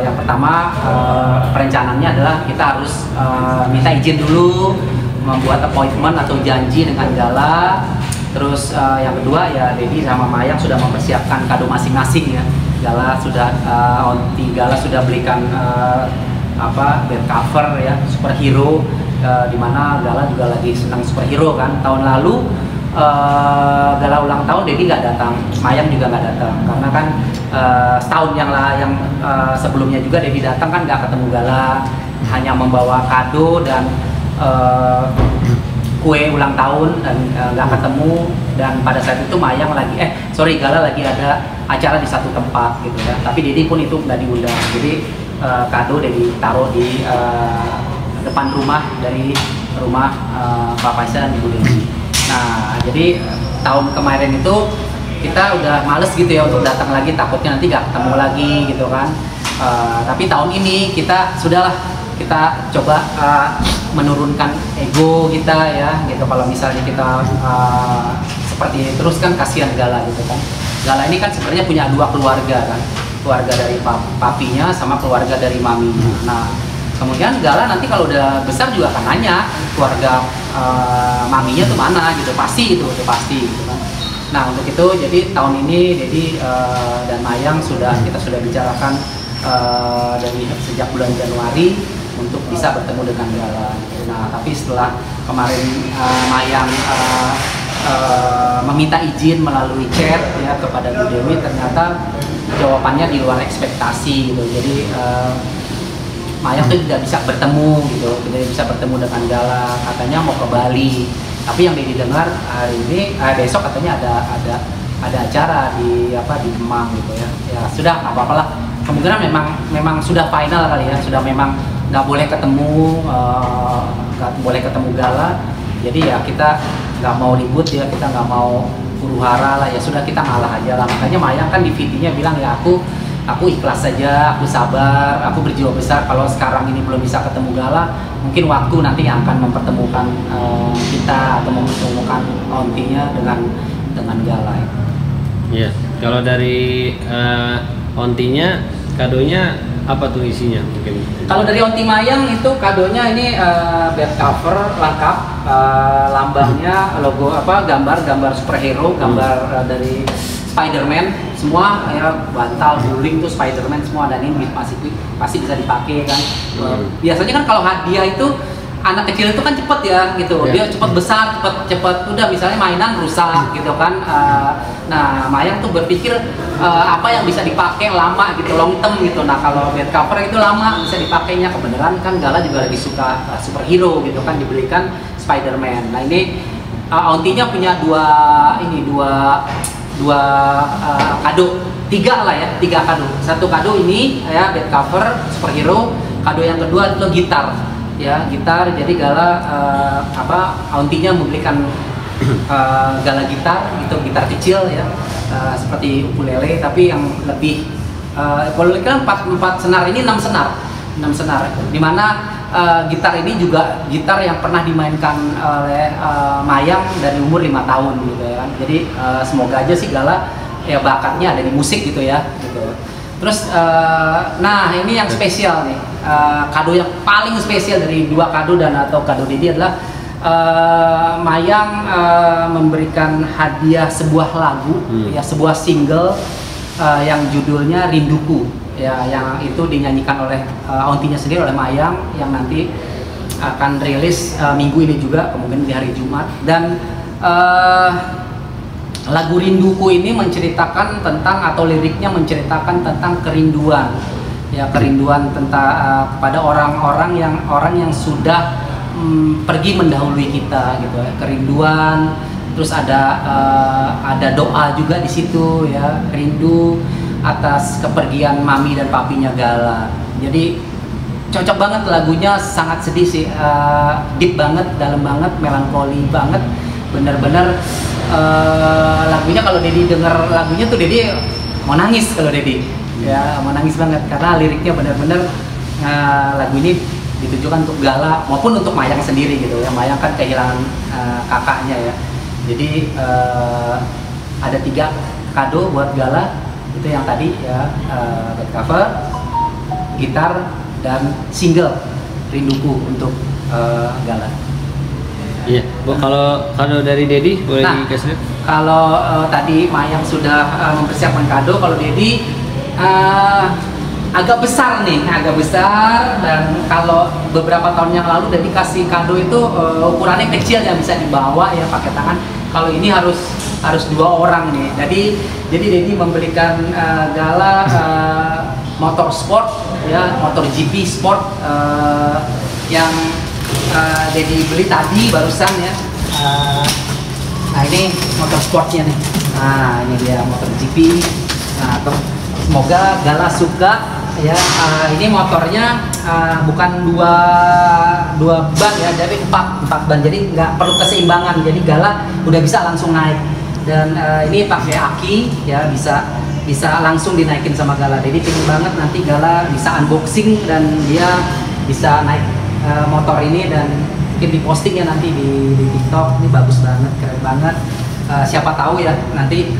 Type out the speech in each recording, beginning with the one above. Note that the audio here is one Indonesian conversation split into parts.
Yang pertama perencanaannya adalah kita harus minta izin dulu, membuat appointment atau janji dengan Gala. Terus yang kedua ya Dedi sama Mayang sudah mempersiapkan kado masing-masing ya. Gala sudah Gala sudah belikan bed cover ya, superhero, dimana Gala juga lagi senang superhero kan. Tahun lalu Gala ulang tahun Dedi nggak datang, Mayang juga nggak datang karena kan setahun yang sebelumnya juga Dedi datang kan nggak ketemu Gala, hanya membawa kado dan kue ulang tahun dan nggak ketemu. Dan pada saat itu Mayang lagi Gala lagi ada acara di satu tempat gitu ya, tapi Dedi pun itu nggak diundang. Jadi kado Dedi taruh di depan rumah dari rumah Pak Faisal dan Ibu Dedi. Nah jadi tahun kemarin itu kita udah males gitu ya untuk datang lagi, takutnya nanti nggak ketemu lagi gitu kan. Tapi tahun ini kita sudahlah, kita coba menurunkan ego kita ya gitu. Kalau misalnya kita seperti ini terus kan kasihan Gala gitu kan. Gala ini kan sebenarnya punya dua keluarga kan, keluarga dari papinya sama keluarga dari maminya. Nah kemudian Gala nanti kalau udah besar juga akan nanya keluarga maminya tuh mana gitu, pasti itu udah pasti gitu kan. Nah untuk itu jadi tahun ini Dedi dan Mayang kita sudah bicarakan dari sejak bulan Januari untuk bisa bertemu dengan Gala. Nah tapi setelah kemarin Mayang meminta izin melalui chat ya kepada Bu Dewi, ternyata jawabannya di luar ekspektasi gitu. Jadi Mayang tuh tidak bisa bertemu gitu, tidak bisa bertemu dengan Gala, katanya mau ke Bali. Tapi yang didengar hari ini, besok katanya ada acara di Kemang gitu ya. Ya sudah, nggak apa-apa lah. Kemungkinan memang sudah final kali ya, sudah memang nggak boleh ketemu Gala. Jadi ya kita nggak mau ribut ya, kita nggak mau huru-hara lah ya, sudah kita ngalah aja lah. Makanya Mayang kan di VT-nya bilang ya aku ikhlas saja, aku sabar, aku berjiwa besar. Kalau sekarang ini belum bisa ketemu Gala, mungkin waktu nanti yang akan mempertemukan kita atau mempertemukan ontinya dengan Gala. Iya, kalau dari ontinya kadonya apa tuh isinya mungkin? Kalau dari onti Mayang itu kadonya ini bed cover lengkap, lambangnya logo gambar superhero, gambar dari Spider-Man semua ya, bantal, guling tuh Spider-Man semua, dan ini pasti bisa dipakai kan. Biasanya kan kalau hadiah itu anak kecil itu kan cepet ya gitu, dia cepet besar, cepet udah misalnya mainan rusak gitu kan. Nah Mayang tuh berpikir apa yang bisa dipakai lama gitu, long term gitu. Nah kalau bed cover itu lama bisa dipakainya. Kebenaran kan Gala juga lagi suka superhero gitu kan, dibelikan Spider-Man. Nah ini ontinya punya dua kado, tiga kado. Satu kado ini ya bed cover superhero, kado yang kedua itu gitar ya, gitar. Jadi Gala ontinya membelikan Gala gitar gitu, gitar kecil ya, seperti ukulele tapi yang lebih ukulele kan 4 senar, ini 6 senar, dimana gitar ini juga gitar yang pernah dimainkan oleh Mayang dari umur 5 tahun gitu ya kan. Jadi semoga aja sih Gala ya bakatnya ada di musik gitu ya gitu. Terus nah ini yang spesial nih, kado yang paling spesial dari dua kado atau kado Dedi adalah Mayang memberikan hadiah sebuah lagu ya, sebuah single yang judulnya Rinduku ya, yang itu dinyanyikan oleh ontinya sendiri, oleh Mayang, yang nanti akan rilis minggu ini juga, kemungkinan di hari Jumat. Dan lagu Rinduku ini menceritakan tentang, atau liriknya menceritakan tentang kerinduan ya, kerinduan tentang kepada orang yang sudah pergi mendahului kita gitu ya, kerinduan. Terus ada doa juga di situ ya, rindu atas kepergian mami dan papinya Gala. Jadi cocok banget lagunya, sangat sedih sih, deep banget, dalam banget, melankoli banget, bener-bener. Lagunya kalau Dedi denger lagunya tuh Dedi mau nangis, kalau Dedi ya mau nangis banget, karena liriknya bener-bener lagu ini ditujukan untuk Gala maupun untuk Mayang sendiri gitu ya. Mayang kan kehilangan kakaknya ya. Jadi ada 3 kado buat Gala, itu yang tadi ya, bed cover, gitar dan single Rinduku untuk Gala. Iya, Bu, kalau dari Dedi boleh dikasih lihat? Kalau tadi Mayang sudah mempersiapkan kado, kalau Dedi agak besar nih, agak besar. Dan kalau beberapa tahun yang lalu Dedi kasih kado itu ukurannya kecil yang bisa dibawa ya pakai tangan. Kalau ini harus 2 orang nih. Jadi Dedi memberikan Gala motor sport ya, motor GP sport yang Dedi beli tadi barusan ya. Nah ini motor sportnya nih. Nah ini dia motor GP. Nah semoga Gala suka ya. Ini motornya bukan dua ban ya, jadi 4 ban. Jadi nggak perlu keseimbangan. Jadi Gala udah bisa langsung naik. Dan ini pakai aki ya, bisa langsung dinaikin sama Gala. Jadi pengen banget nanti Gala bisa unboxing dan dia bisa naik motor ini dan mungkin diposting ya nanti di TikTok. Ini bagus banget, keren banget. Siapa tahu ya nanti.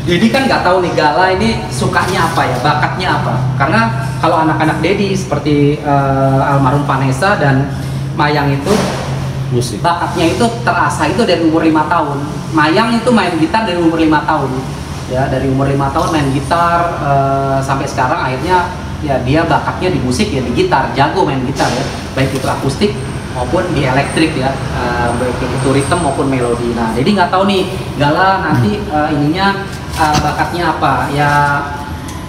Dedi kan nggak tahu nih Gala ini sukanya apa ya, bakatnya apa. Karena kalau anak-anak Dedi seperti almarhum Vanessa dan Mayang itu musik, bakatnya itu terasa itu dari umur 5 tahun. Mayang itu main gitar dari umur 5 tahun. Ya, dari umur 5 tahun main gitar sampai sekarang akhirnya ya dia bakatnya di musik ya, di gitar, jago main gitar ya. Baik itu akustik maupun di elektrik ya, baik itu ritme maupun melodi. Nah, jadi nggak tahu nih Gala nanti ininya bakatnya apa ya.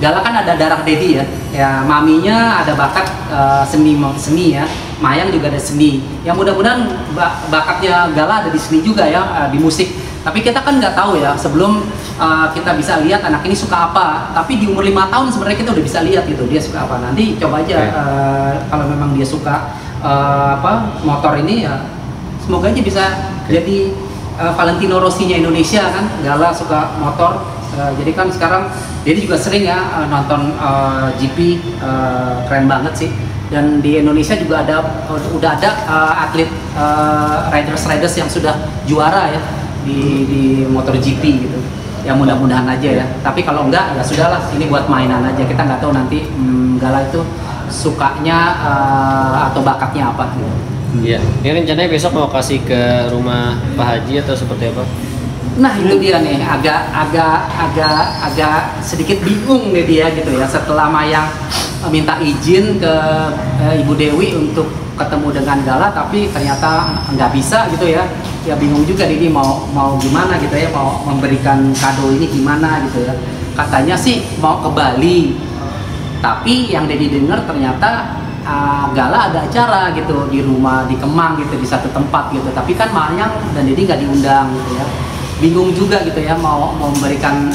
Gala kan ada darah Dedi ya, maminya ada bakat seni ya, Mayang juga ada seni. Ya mudah-mudahan bakatnya Gala ada di seni juga ya, di musik. Tapi kita kan nggak tahu ya sebelum kita bisa lihat anak ini suka apa. Tapi di umur 5 tahun sebenarnya kita udah bisa lihat gitu dia suka apa. Nanti coba aja kalau memang dia suka motor ini ya, semoga aja bisa jadi Valentino Rossi-nya Indonesia kan. Gala suka motor, jadi kan sekarang dia juga sering ya nonton GP, keren banget sih. Dan di Indonesia juga udah ada atlet riders yang sudah juara ya di motor GP gitu. Ya mudah-mudahan aja ya. Tapi kalau enggak ya sudahlah, ini buat mainan aja. Kita nggak tahu nanti Gala itu sukanya atau bakatnya apa gitu. Iya, ini rencananya besok mau kasih ke rumah Pak Haji atau seperti apa? Nah itu dia nih, agak sedikit bingung nih dia gitu ya. Setelah Mayang minta izin ke Ibu Dewi untuk ketemu dengan Gala, tapi ternyata nggak bisa gitu ya. Ya bingung juga Dedi mau gimana gitu ya, mau memberikan kado ini gimana gitu ya. Katanya sih mau ke Bali, tapi yang Dedi dengar ternyata Gala ada acara gitu di rumah di Kemang gitu, di satu tempat gitu. Tapi kan Mayang dan Dedi nggak diundang gitu ya. Bingung juga gitu ya mau memberikan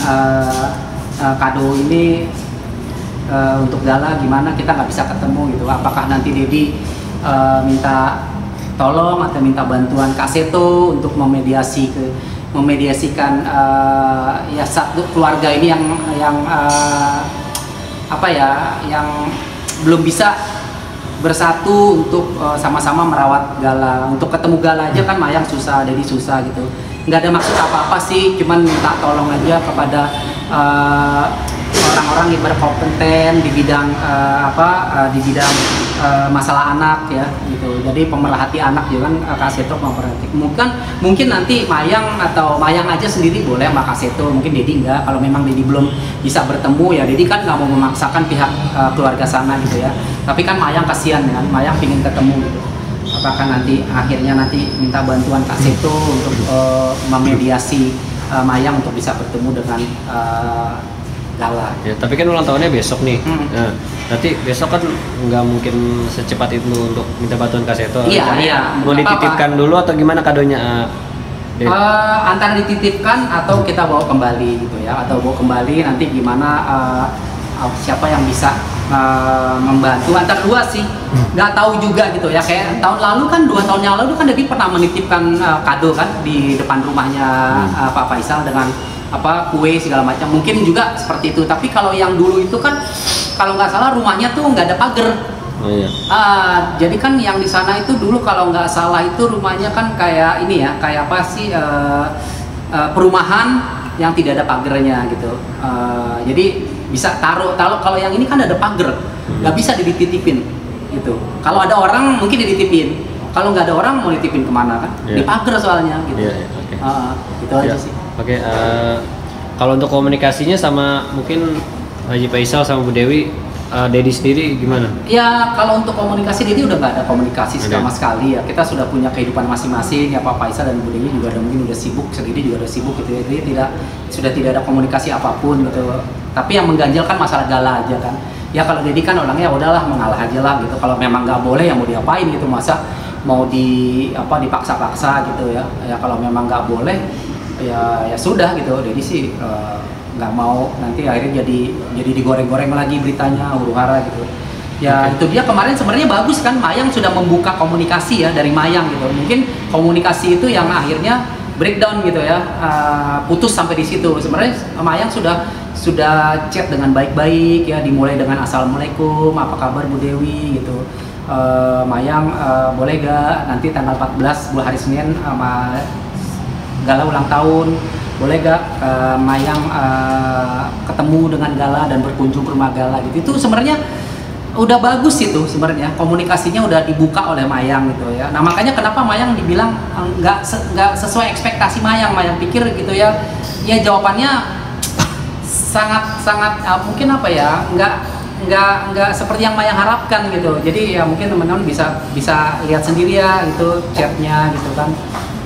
kado ini untuk Gala gimana, kita nggak bisa ketemu gitu. Apakah nanti Dedi minta tolong atau minta bantuan Kak Seto untuk memediasikan ya satu keluarga ini yang yang belum bisa bersatu untuk sama-sama merawat Gala. Untuk ketemu Gala aja kan Mayang susah, Dedi susah gitu. Nggak ada maksud apa-apa sih, cuman minta tolong aja kepada orang-orang yang berkompeten di bidang di bidang masalah anak ya gitu. Jadi pemerhati anak juga kan Kak Seto memperhati. Mungkin nanti Mayang atau Mayang aja sendiri boleh sama Kak Seto, mungkin Dedi enggak. Kalau memang Dedi belum bisa bertemu ya Dedi kan nggak mau memaksakan pihak keluarga sana gitu ya. Tapi kan Mayang kasihan kan, Mayang pingin ketemu gitu. Apakah nanti akhirnya minta bantuan Kak Seto untuk memediasi Mayang untuk bisa bertemu dengan Gala. Ya, tapi kan ulang tahunnya besok nih. Nah, nanti besok kan nggak mungkin secepat itu untuk minta bantuan Kak Seto. Iya. Mau dititipkan dulu atau gimana kadonya? Antara dititipkan atau kita bawa kembali gitu ya, atau bawa kembali nanti gimana siapa yang bisa membantu antara dua sih. Nggak tahu juga gitu ya, kayak tahun lalu kan 2 tahun yang lalu kan Dedi pernah menitipkan kado kan di depan rumahnya Pak Faisal dengan kue segala macam, mungkin juga seperti itu. Tapi kalau yang dulu itu kan kalau nggak salah rumahnya tuh nggak ada pagar. Oh, iya. Jadi kan yang di sana itu dulu kalau nggak salah itu rumahnya kan kayak ini ya, kayak apa sih perumahan yang tidak ada pagarnya gitu. Jadi bisa taruh. Kalau yang ini kan ada pagar, nggak bisa dititipin gitu. Kalau ada orang mungkin dititipin, kalau nggak ada orang mau dititipin kemana kan? Di pagar soalnya gitu. Itu aja sih. Oke, kalau untuk komunikasinya sama mungkin Haji Faisal sama Bu Dewi, Dedi sendiri gimana? Ya kalau untuk komunikasi Dedi udah nggak ada komunikasi sama sekali ya. Kita sudah punya kehidupan masing-masing ya, Pak Faisal dan Bu Dewi juga mungkin udah sibuk, Dedi juga udah sibuk gitu ya. Jadi sudah tidak ada komunikasi apapun gitu. Tapi yang mengganjal kan masalah gala aja kan. Ya kalau Dedi kan orangnya udahlah mengalah aja lah gitu. Kalau memang nggak boleh ya mau diapain gitu, masa mau dipaksa-paksa gitu ya. Ya kalau memang nggak boleh ya sudah gitu. Dedi sih nggak mau nanti akhirnya jadi digoreng-goreng lagi beritanya, huru-hara gitu ya. Itu dia kemarin sebenarnya bagus kan, Mayang sudah membuka komunikasi ya dari Mayang gitu. Mungkin komunikasi itu yang akhirnya breakdown gitu ya, putus sampai di situ. Sebenarnya Mayang sudah chat dengan baik-baik ya, dimulai dengan assalamualaikum, apa kabar Bu Dewi gitu. Mayang boleh gak nanti tanggal 14 hari Senin sama gala ulang tahun, boleh gak Mayang ketemu dengan Gala dan berkunjung ke rumah Gala gitu. Itu sebenarnya udah bagus itu sebenarnya, komunikasinya udah dibuka oleh Mayang gitu ya. Nah makanya kenapa Mayang dibilang nggak sesuai ekspektasi Mayang pikir gitu ya. Ya jawabannya sangat mungkin apa ya, nggak seperti yang Mayang harapkan gitu. Jadi ya mungkin teman-teman bisa lihat sendiri ya itu chatnya gitu kan.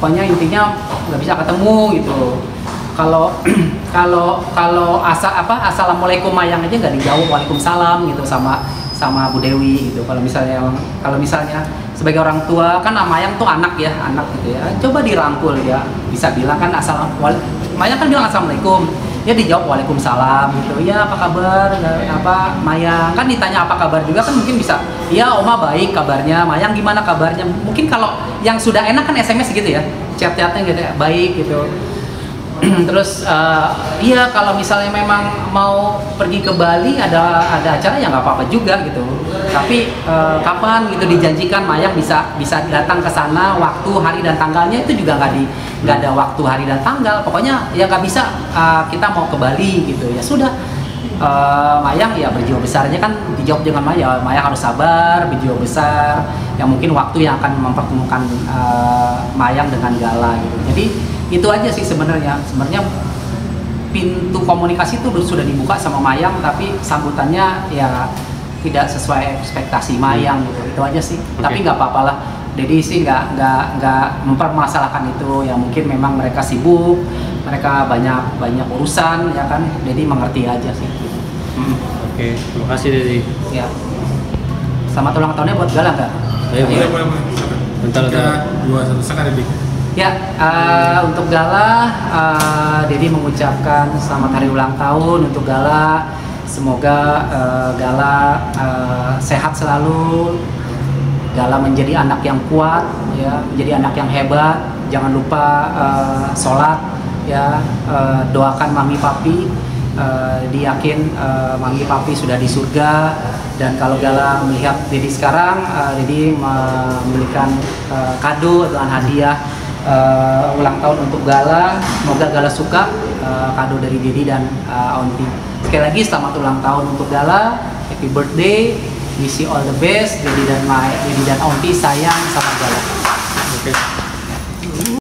Pokoknya intinya nggak bisa ketemu gitu. Kalau assalamualaikum Mayang aja nggak dijawab waalaikumsalam gitu sama Bu Dewi gitu. Kalau misalnya sebagai orang tua kan Mayang tuh anak gitu ya, coba dirangkul ya, bisa bilang kan Mayang kan bilang assalamualaikum, ya dijawab waalaikumsalam gitu. Ya apa kabar, apa Mayang kan ditanya apa kabar juga kan, mungkin bisa ya Oma baik kabarnya, Mayang gimana kabarnya. Mungkin kalau yang sudah enak kan SMS gitu ya, chat-chatnya gitu ya, baik gitu. Terus iya kalau misalnya memang mau pergi ke Bali ada acara ya nggak apa-apa juga gitu. Tapi kapan gitu dijanjikan Mayang bisa datang ke sana, waktu, hari dan tanggalnya itu juga nggak ada waktu, hari dan tanggal. Pokoknya ya nggak bisa kita mau ke Bali gitu ya sudah. Mayang ya berjiwa besarnya kan dijawab dengan Mayang harus sabar, berjiwa besar. Yang mungkin waktu yang akan mempertemukan Mayang dengan Gala gitu. Jadi itu aja sih sebenarnya pintu komunikasi itu sudah dibuka sama Mayang, tapi sambutannya ya tidak sesuai ekspektasi Mayang gitu. Itu aja sih. Tapi nggak apa-apa lah. Jadi sih nggak mempermasalahkan itu ya, mungkin memang mereka sibuk, mereka banyak urusan ya kan. Jadi mengerti aja sih gitu. Oke, terima kasih Dedi. Ya. Selamat ulang tahunnya buat Gala nggak? Ayo. Bentar. 2 sekali dik. Ya, untuk Gala, Dedi mengucapkan selamat hari ulang tahun untuk Gala. Semoga Gala sehat selalu, Gala menjadi anak yang kuat, ya, menjadi anak yang hebat. Jangan lupa sholat, ya, doakan mami papi. Diyakin mami papi sudah di surga. Dan kalau Gala melihat Dedi sekarang, Dedi memberikan kado dengan hadiah ulang tahun untuk Gala. Semoga Gala suka kado dari Dedi dan Aunty. Sekali lagi selamat ulang tahun untuk Gala, happy birthday, wish you all the best. Dedi dan Aunty sayang sama Gala. Oke.